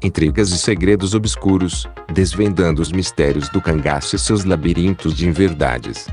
Intrigas e segredos obscuros, desvendando os mistérios do cangaço e seus labirintos de inverdades.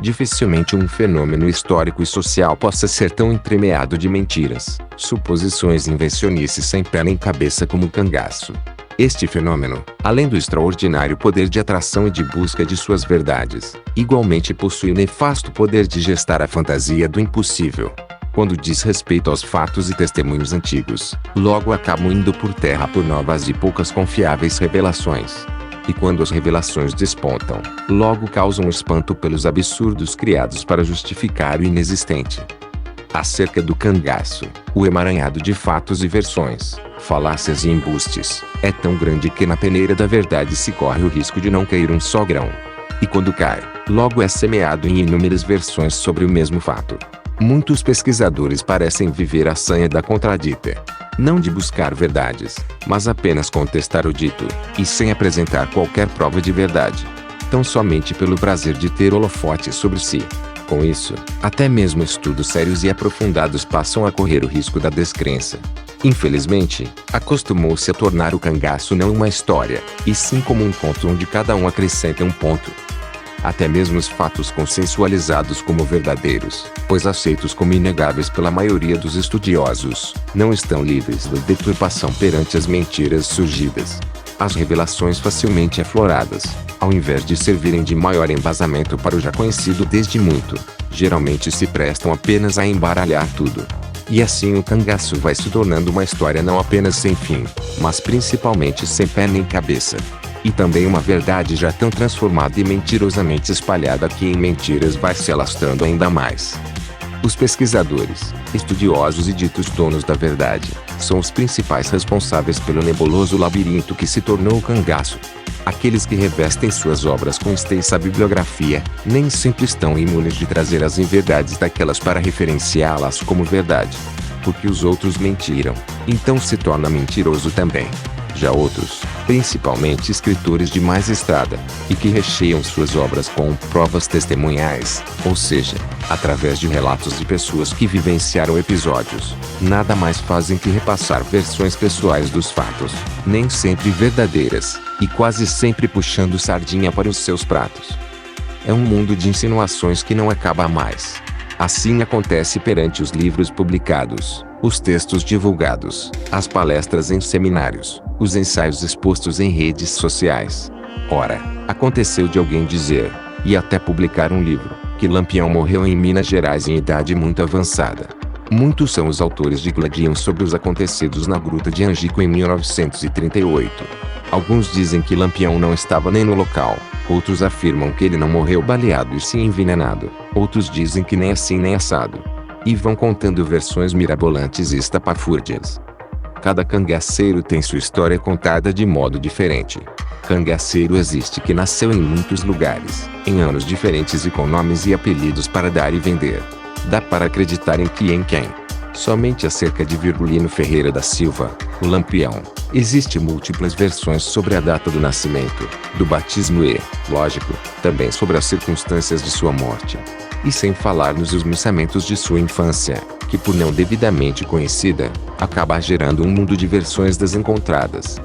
Dificilmente um fenômeno histórico e social possa ser tão entremeado de mentiras, suposições e invencionices sem pé nem cabeça como o cangaço. Este fenômeno, além do extraordinário poder de atração e de busca de suas verdades, igualmente possui o nefasto poder de gestar a fantasia do impossível. Quando diz respeito aos fatos e testemunhos antigos, logo acabam indo por terra por novas e poucas confiáveis revelações. E quando as revelações despontam, logo causam espanto pelos absurdos criados para justificar o inexistente. Acerca do cangaço, o emaranhado de fatos e versões, falácias e embustes, é tão grande que na peneira da verdade se corre o risco de não cair um só grão. E quando cai, logo é semeado em inúmeras versões sobre o mesmo fato. Muitos pesquisadores parecem viver a sanha da contradita. Não de buscar verdades, mas apenas contestar o dito, e sem apresentar qualquer prova de verdade. Tão somente pelo prazer de ter holofote sobre si. Com isso, até mesmo estudos sérios e aprofundados passam a correr o risco da descrença. Infelizmente, acostumou-se a tornar o cangaço não uma história, e sim como um conto onde cada um acrescenta um ponto. Até mesmo os fatos consensualizados como verdadeiros, pois aceitos como inegáveis pela maioria dos estudiosos, não estão livres da deturpação perante as mentiras surgidas. As revelações facilmente afloradas, ao invés de servirem de maior embasamento para o já conhecido desde muito, geralmente se prestam apenas a embaralhar tudo. E assim o cangaço vai se tornando uma história não apenas sem fim, mas principalmente sem pé nem cabeça. E também uma verdade já tão transformada e mentirosamente espalhada que em mentiras vai se alastrando ainda mais. Os pesquisadores, estudiosos e ditos donos da verdade, são os principais responsáveis pelo nebuloso labirinto que se tornou o cangaço. Aqueles que revestem suas obras com extensa bibliografia, nem sempre estão imunes de trazer as inverdades daquelas para referenciá-las como verdade. Porque os outros mentiram, então se torna mentiroso também. Já outros, principalmente escritores de mais estrada, e que recheiam suas obras com provas testemunhais, ou seja, através de relatos de pessoas que vivenciaram episódios, nada mais fazem que repassar versões pessoais dos fatos, nem sempre verdadeiras, e quase sempre puxando sardinha para os seus pratos. É um mundo de insinuações que não acaba mais. Assim acontece perante os livros publicados, os textos divulgados, as palestras em seminários, os ensaios expostos em redes sociais. Ora, aconteceu de alguém dizer, e até publicar um livro, que Lampião morreu em Minas Gerais em idade muito avançada. Muitos são os autores que gladiam sobre os acontecidos na Gruta de Angico em 1938. Alguns dizem que Lampião não estava nem no local, outros afirmam que ele não morreu baleado e sim envenenado, outros dizem que nem assim nem assado. E vão contando versões mirabolantes e estapafúrdias. Cada cangaceiro tem sua história contada de modo diferente. Cangaceiro existe que nasceu em muitos lugares, em anos diferentes e com nomes e apelidos para dar e vender. Dá para acreditar em quem. Somente acerca de Virgulino Ferreira da Silva, o Lampião, existem múltiplas versões sobre a data do nascimento, do batismo e, lógico, também sobre as circunstâncias de sua morte. E sem falar nos esmiuçamentos de sua infância, que por não devidamente conhecida, acaba gerando um mundo de versões desencontradas.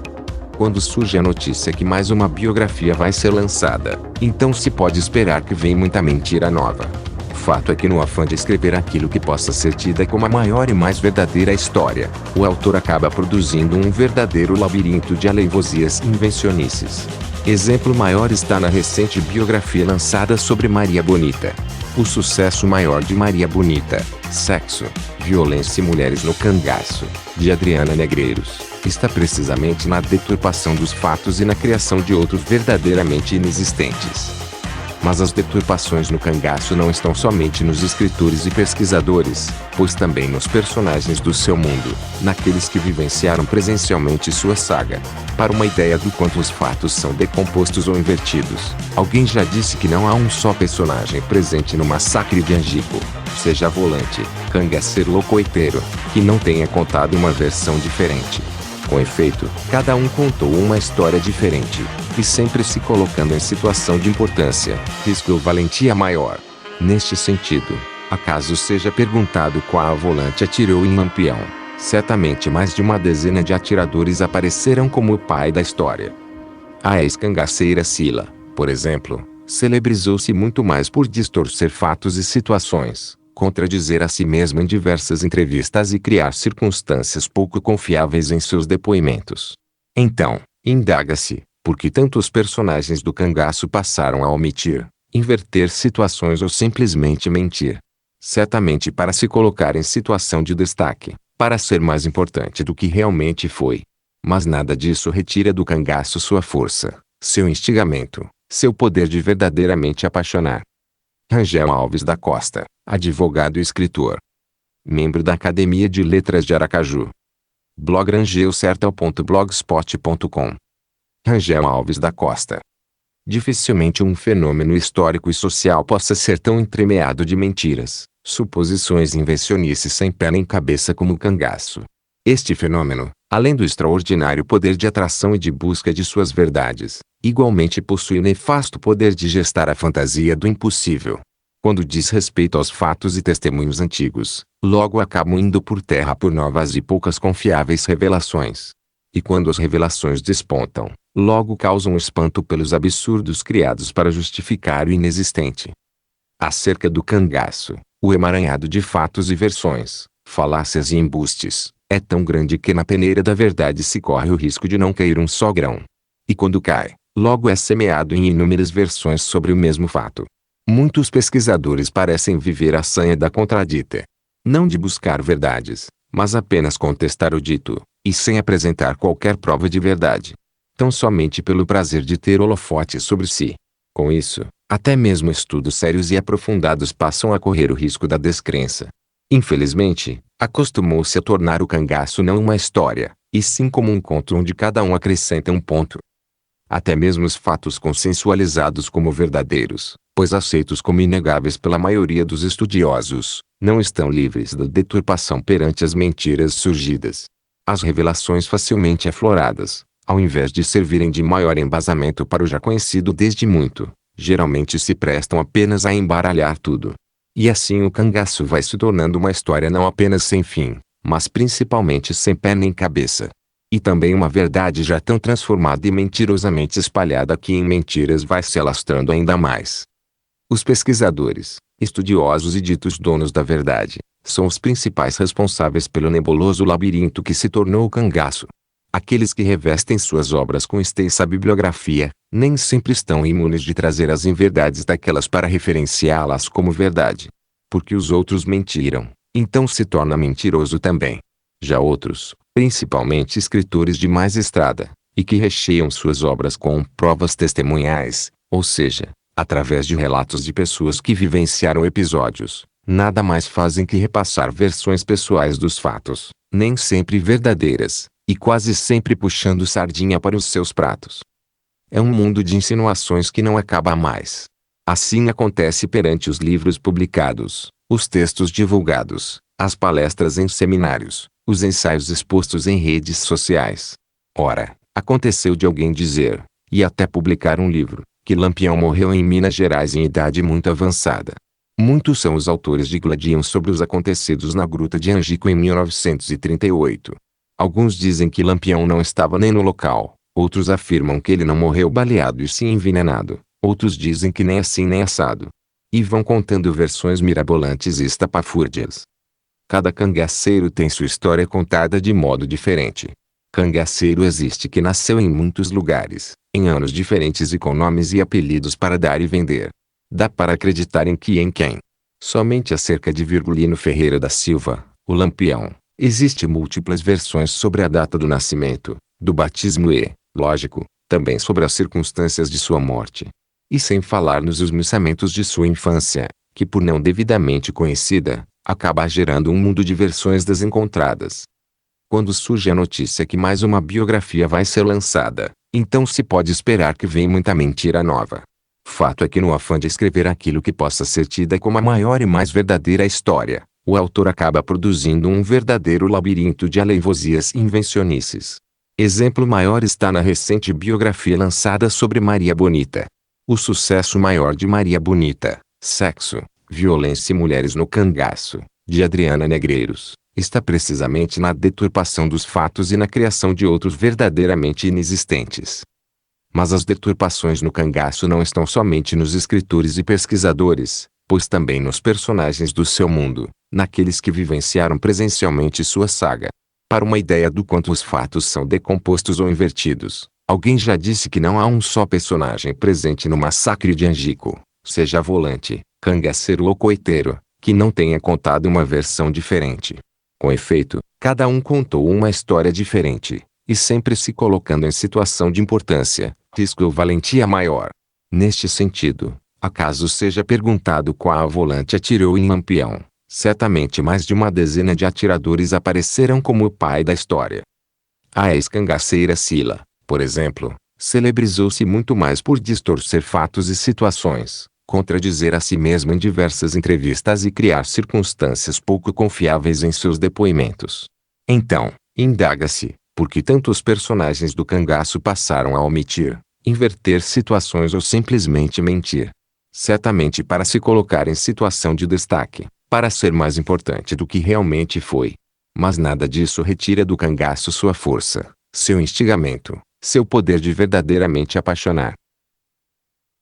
Quando surge a notícia que mais uma biografia vai ser lançada, então se pode esperar que vem muita mentira nova. Fato é que no afã de escrever aquilo que possa ser tida como a maior e mais verdadeira história, o autor acaba produzindo um verdadeiro labirinto de aleivosias e invencionices. Exemplo maior está na recente biografia lançada sobre Maria Bonita. O sucesso maior de Maria Bonita, Sexo, Violência e Mulheres no Cangaço, de Adriana Negreiros, está precisamente na deturpação dos fatos e na criação de outros verdadeiramente inexistentes. Mas as deturpações no cangaço não estão somente nos escritores e pesquisadores, pois também nos personagens do seu mundo, naqueles que vivenciaram presencialmente sua saga. Para uma ideia do quanto os fatos são decompostos ou invertidos, alguém já disse que não há um só personagem presente no massacre de Angico, seja volante, cangaceiro ou coiteiro, que não tenha contado uma versão diferente. Com efeito, cada um contou uma história diferente, e sempre se colocando em situação de importância, risco ou valentia maior. Neste sentido, acaso seja perguntado qual volante atirou em Lampião, Certamente mais de uma dezena de atiradores apareceram como o pai da história. A ex-cangaceira Sila, por exemplo, celebrizou-se muito mais por distorcer fatos e situações, contradizer a si mesma em diversas entrevistas e criar circunstâncias pouco confiáveis em seus depoimentos. Então, indaga-se, por que tantos personagens do cangaço passaram a omitir, inverter situações ou simplesmente mentir? Certamente para se colocar em situação de destaque, para ser mais importante do que realmente foi. Mas nada disso retira do cangaço sua força, seu instigamento, seu poder de verdadeiramente apaixonar. Rangel Alves da Costa, advogado e escritor. Membro da Academia de Letras de Aracaju. Blog rangelcertal.blogspot.com. Rangel Alves da Costa. Dificilmente um fenômeno histórico e social possa ser tão entremeado de mentiras, suposições e invencionices sem pé nem cabeça como o cangaço. Este fenômeno, além do extraordinário poder de atração e de busca de suas verdades, igualmente possui o nefasto poder de gestar a fantasia do impossível. Quando diz respeito aos fatos e testemunhos antigos, logo acabam indo por terra por novas e poucas confiáveis revelações. E quando as revelações despontam, logo causam espanto pelos absurdos criados para justificar o inexistente. Acerca do cangaço, o emaranhado de fatos e versões, falácias e embustes, é tão grande que na peneira da verdade se corre o risco de não cair um só grão. E quando cai, logo é semeado em inúmeras versões sobre o mesmo fato. Muitos pesquisadores parecem viver a sanha da contradita. Não de buscar verdades, mas apenas contestar o dito, e sem apresentar qualquer prova de verdade. Tão somente pelo prazer de ter holofote sobre si. Com isso, até mesmo estudos sérios e aprofundados passam a correr o risco da descrença. Infelizmente, acostumou-se a tornar o cangaço não uma história, e sim como um conto onde cada um acrescenta um ponto. Até mesmo os fatos consensualizados como verdadeiros, pois aceitos como inegáveis pela maioria dos estudiosos, não estão livres da deturpação perante as mentiras surgidas. As revelações facilmente afloradas, ao invés de servirem de maior embasamento para o já conhecido desde muito, geralmente se prestam apenas a embaralhar tudo. E assim o cangaço vai se tornando uma história não apenas sem fim, mas principalmente sem pé nem cabeça. E também uma verdade já tão transformada e mentirosamente espalhada que em mentiras vai se alastrando ainda mais. Os pesquisadores, estudiosos e ditos donos da verdade, são os principais responsáveis pelo nebuloso labirinto que se tornou o cangaço. Aqueles que revestem suas obras com extensa bibliografia, nem sempre estão imunes de trazer as inverdades daquelas para referenciá-las como verdade. Porque os outros mentiram, então se torna mentiroso também. Já outros, principalmente escritores de mais estrada, e que recheiam suas obras com provas testemunhais, ou seja, através de relatos de pessoas que vivenciaram episódios, nada mais fazem que repassar versões pessoais dos fatos, nem sempre verdadeiras, e quase sempre puxando sardinha para os seus pratos. É um mundo de insinuações que não acaba mais. Assim acontece perante os livros publicados, os textos divulgados, as palestras em seminários, os ensaios expostos em redes sociais. Ora, aconteceu de alguém dizer, e até publicar um livro, que Lampião morreu em Minas Gerais em idade muito avançada. Muitos são os autores que gladiam sobre os acontecidos na Gruta de Angico em 1938. Alguns dizem que Lampião não estava nem no local, outros afirmam que ele não morreu baleado e sim envenenado, outros dizem que nem assim nem assado. E vão contando versões mirabolantes e estapafúrdias. Cada cangaceiro tem sua história contada de modo diferente. Cangaceiro existe que nasceu em muitos lugares, em anos diferentes e com nomes e apelidos para dar e vender. Dá para acreditar em quem. Somente acerca de Virgulino Ferreira da Silva, o Lampião, existem múltiplas versões sobre a data do nascimento, do batismo e, lógico, também sobre as circunstâncias de sua morte. E sem falar nos esmiuçamentos de sua infância, que por não devidamente conhecida, acaba gerando um mundo de versões desencontradas. Quando surge a notícia que mais uma biografia vai ser lançada, então se pode esperar que vem muita mentira nova. Fato é que no afã de escrever aquilo que possa ser tida como a maior e mais verdadeira história, o autor acaba produzindo um verdadeiro labirinto de aleivosias e invencionices. Exemplo maior está na recente biografia lançada sobre Maria Bonita. O sucesso maior de Maria Bonita, Sexo, Violência e Mulheres no Cangaço, de Adriana Negreiros, está precisamente na deturpação dos fatos e na criação de outros verdadeiramente inexistentes. Mas as deturpações no cangaço não estão somente nos escritores e pesquisadores, pois também nos personagens do seu mundo, naqueles que vivenciaram presencialmente sua saga. Para uma ideia do quanto os fatos são decompostos ou invertidos, alguém já disse que não há um só personagem presente no massacre de Angico, seja volante, cangaceiro ou coiteiro, que não tenha contado uma versão diferente. Com efeito, cada um contou uma história diferente, e sempre se colocando em situação de importância, risco ou valentia maior. Neste sentido, acaso seja perguntado qual volante atirou em Lampião, certamente mais de uma dezena de atiradores apareceram como o pai da história. A ex-cangaceira Sila, por exemplo, celebrizou-se muito mais por distorcer fatos e situações, contradizer a si mesma em diversas entrevistas e criar circunstâncias pouco confiáveis em seus depoimentos. Então, indaga-se, por que tantos personagens do cangaço passaram a omitir, inverter situações ou simplesmente mentir? Certamente para se colocar em situação de destaque, para ser mais importante do que realmente foi. Mas nada disso retira do cangaço sua força, seu instigamento, seu poder de verdadeiramente apaixonar.